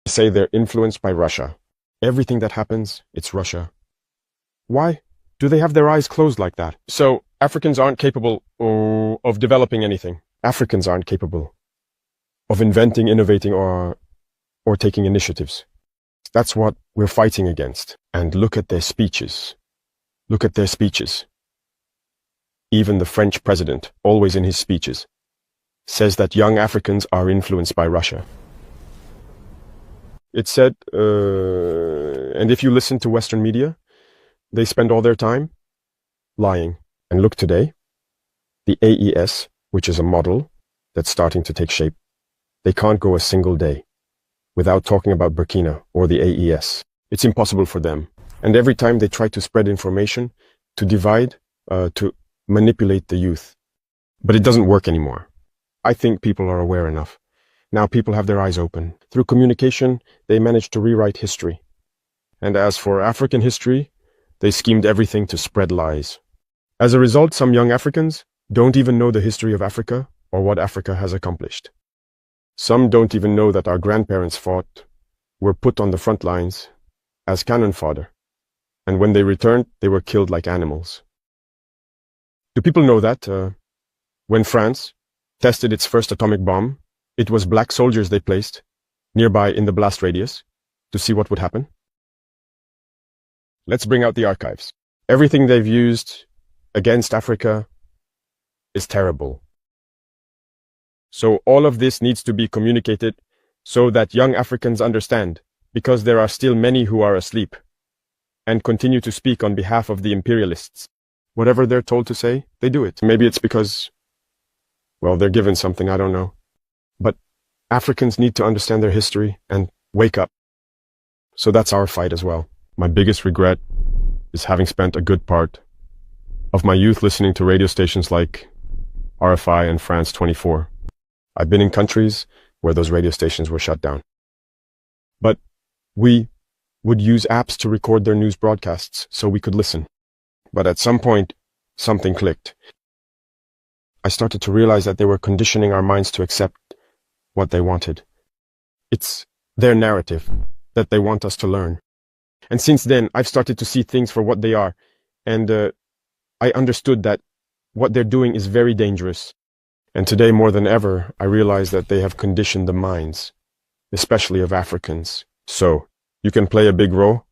They say they're influenced by Russia. Everything that happens, it's Russia. Why do they have their eyes closed like that? So Africans aren't capable of developing anything. Africans aren't capable of inventing, innovating, or taking initiatives. That's what we're fighting against. And look at their speeches. Look at their speeches. Even the French president, always in his speeches, says that young Africans are influenced by Russia. It said, and if you listen to Western media, they spend all their time lying. And look today, the AES, which is a model that's starting to take shape, they can't go a single day without talking about Burkina or the AES. It's impossible for them. And every time they try to spread information, to divide, to manipulate the youth. But it doesn't work anymore. I think people are aware enough. Now people have their eyes open. Through communication, they managed to rewrite history. And as for African history, they schemed everything to spread lies. As a result, some young Africans don't even know the history of Africa or what Africa has accomplished. Some don't even know that our grandparents fought, were put on the front lines as cannon fodder. And when they returned, they were killed like animals. Do people know that when France tested its first atomic bomb, it was black soldiers they placed nearby in the blast radius to see what would happen? Let's bring out the archives. Everything they've used against Africa is terrible. So all of this needs to be communicated so that young Africans understand, because there are still many who are asleep and continue to speak on behalf of the imperialists. Whatever they're told to say, they do it. Maybe it's because, well, they're given something, I don't know. But Africans need to understand their history and wake up. So that's our fight as well. My biggest regret is having spent a good part of my youth listening to radio stations like RFI and France 24. I've been in countries where those radio stations were shut down. But we would use apps to record their news broadcasts so we could listen. But at some point, something clicked. I started to realize that they were conditioning our minds to accept what they wanted. It's their narrative that they want us to learn. And since then, I've started to see things for what they are. And I understood that what they're doing is very dangerous. And today, more than ever, I realize that they have conditioned the minds, especially of Africans. So, you can play a big role